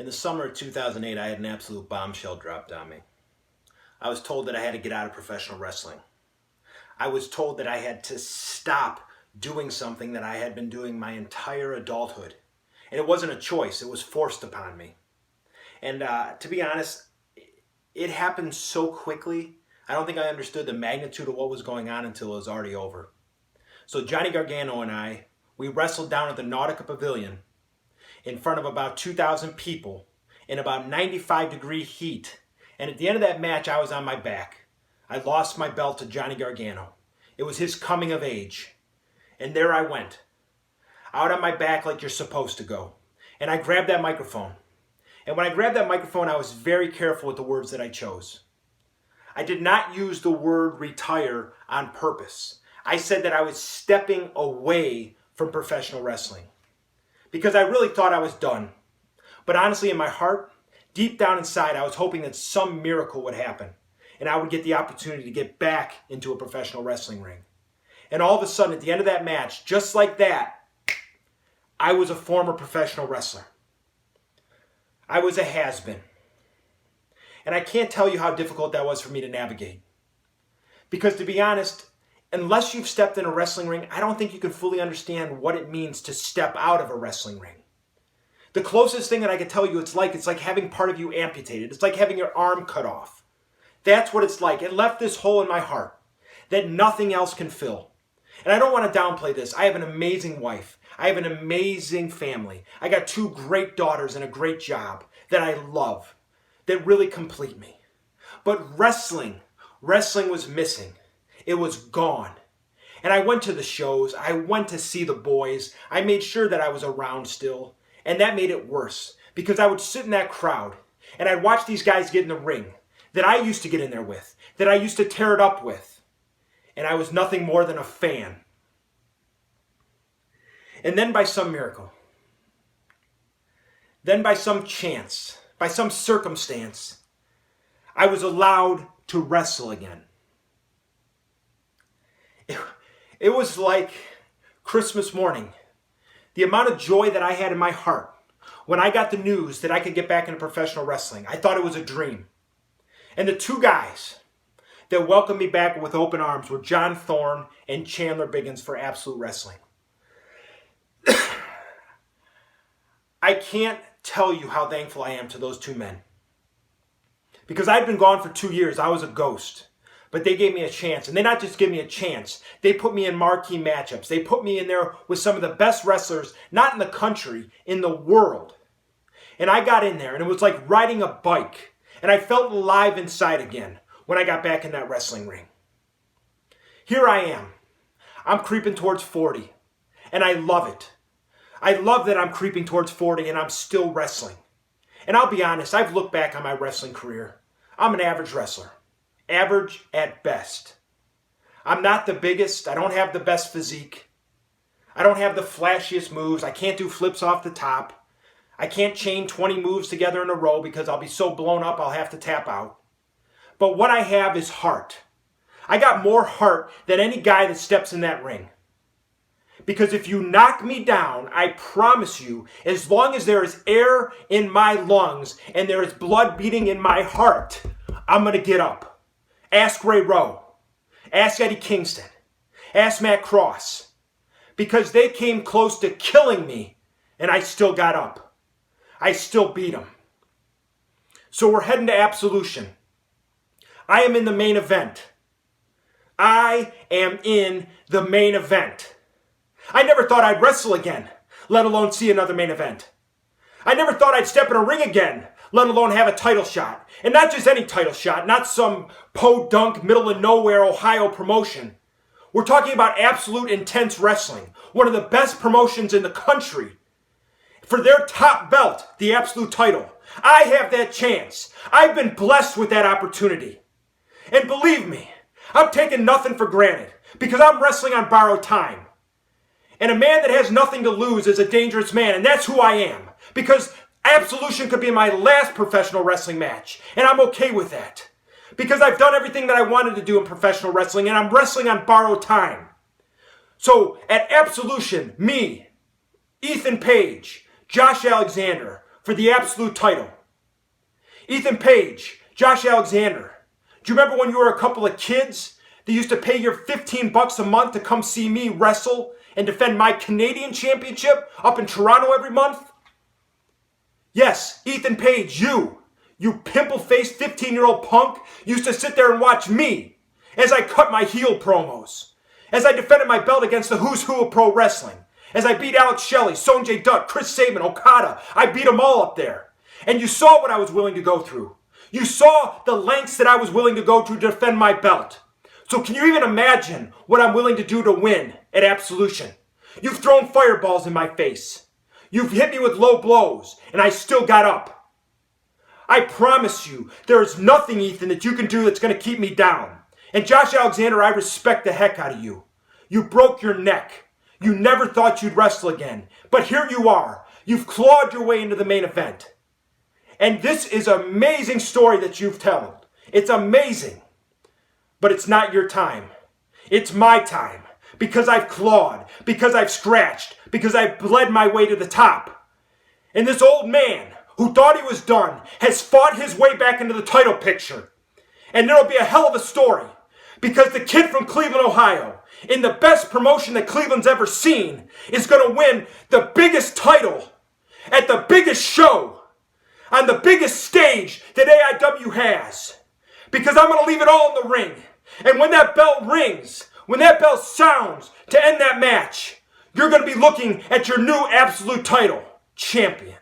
In the summer of 2008, I had an absolute bombshell dropped on me. I was told that I had to get out of professional wrestling. I was told that I had to stop doing something that I had been doing my entire adulthood. And it wasn't a choice, it was forced upon me. And to be honest, it happened so quickly, I don't think I understood the magnitude of what was going on until it was already over. So Johnny Gargano and I, we wrestled down at the Nautica Pavilion in front of about 2,000 people in about 95-degree heat. And at the end of that match, I was on my back. I lost my belt to Johnny Gargano. It was his coming of age. And there I went, out on my back like you're supposed to go. And I grabbed that microphone. And when I grabbed that microphone, I was very careful with the words that I chose. I did not use the word retire on purpose. I said that I was stepping away from professional wrestling because I really thought I was done. But honestly, in my heart, deep down inside, I was hoping that some miracle would happen and I would get the opportunity to get back into a professional wrestling ring. And all of a sudden, at the end of that match, just like that, I was a former professional wrestler. I was a has-been. And I can't tell you how difficult that was for me to navigate. Because to be honest, unless you've stepped in a wrestling ring, I don't think you can fully understand what it means to step out of a wrestling ring. The closest thing that I can tell you it's like having part of you amputated. It's like having your arm cut off. That's what it's like. It left this hole in my heart that nothing else can fill. And I don't want to downplay this. I have an amazing wife. I have an amazing family. I got 2 great daughters and a great job that I love, that really complete me. But wrestling was missing. It was gone. And I went to the shows. I went to see the boys. I made sure that I was around still. And that made it worse because I would sit in that crowd and I'd watch these guys get in the ring that I used to get in there with, that I used to tear it up with. And I was nothing more than a fan. And then by some miracle, then by some chance, by some circumstance, I was allowed to wrestle again. It was like Christmas morning. The amount of joy that I had in my heart when I got the news that I could get back into professional wrestling. I thought it was a dream. And the 2 guys that welcomed me back with open arms were John Thorne and Chandler Biggins for Absolute Wrestling. I can't tell you how thankful I am to those 2 men. Because I'd been gone for 2 years. I was a ghost. But they gave me a chance. And they not just gave me a chance. They put me in marquee matchups. They put me in there with some of the best wrestlers, not in the country, in the world. And I got in there, and it was like riding a bike. And I felt alive inside again when I got back in that wrestling ring. Here I am. I'm creeping towards 40. And I love it. I love that I'm creeping towards 40 and I'm still wrestling. And I'll be honest, I've looked back on my wrestling career. I'm an average wrestler. Average at best. I'm not the biggest. I don't have the best physique. I don't have the flashiest moves. I can't do flips off the top. I can't chain 20 moves together in a row because I'll be so blown up I'll have to tap out. But what I have is heart. I got more heart than any guy that steps in that ring. Because if you knock me down, I promise you, as long as there is air in my lungs and there is blood beating in my heart, I'm going to get up. Ask Ray Rowe. Ask Eddie Kingston. Ask Matt Cross. Because they came close to killing me and I still got up. I still beat them. So we're heading to Absolution. I am in the main event. I am in the main event. I never thought I'd wrestle again, let alone see another main event. I never thought I'd step in a ring again, let alone have a title shot. And not just any title shot, not some podunk, middle of nowhere Ohio promotion. We're talking about Absolute Intense Wrestling, one of the best promotions in the country. For their top belt, the Absolute title. I have that chance. I've been blessed with that opportunity. And believe me, I'm taking nothing for granted because I'm wrestling on borrowed time. And a man that has nothing to lose is a dangerous man, and that's who I am. Because Absolution could be my last professional wrestling match, and I'm okay with that. Because I've done everything that I wanted to do in professional wrestling, and I'm wrestling on borrowed time. So at Absolution, me, Ethan Page, Josh Alexander, for the Absolute title. Ethan Page, Josh Alexander. Do you remember when you were a couple of kids that used to pay your $15 a month to come see me wrestle and defend my Canadian championship up in Toronto every month? Yes, Ethan Page, you pimple-faced 15-year-old punk, used to sit there and watch me as I cut my heel promos, as I defended my belt against the who's who of pro wrestling, as I beat Alex Shelley, Sonjay Dutt, Chris Sabin, Okada. I beat them all up there. And you saw what I was willing to go through. You saw the lengths that I was willing to go to defend my belt. So can you even imagine what I'm willing to do to win at Absolution? You've thrown fireballs in my face. You've hit me with low blows, and I still got up. I promise you, there is nothing, Ethan, that you can do that's going to keep me down. And Josh Alexander, I respect the heck out of you. You broke your neck. You never thought you'd wrestle again. But here you are. You've clawed your way into the main event. And this is an amazing story that you've told. It's amazing. But it's not your time. It's my time. Because I've clawed. Because I've scratched. Because I've bled my way to the top. And this old man, who thought he was done, has fought his way back into the title picture. And it'll be a hell of a story. Because the kid from Cleveland, Ohio, in the best promotion that Cleveland's ever seen, is going to win the biggest title at the biggest show on the biggest stage that AIW has. Because I'm going to leave it all in the ring. And when that bell rings, when that bell sounds to end that match, you're going to be looking at your new Absolute title champion.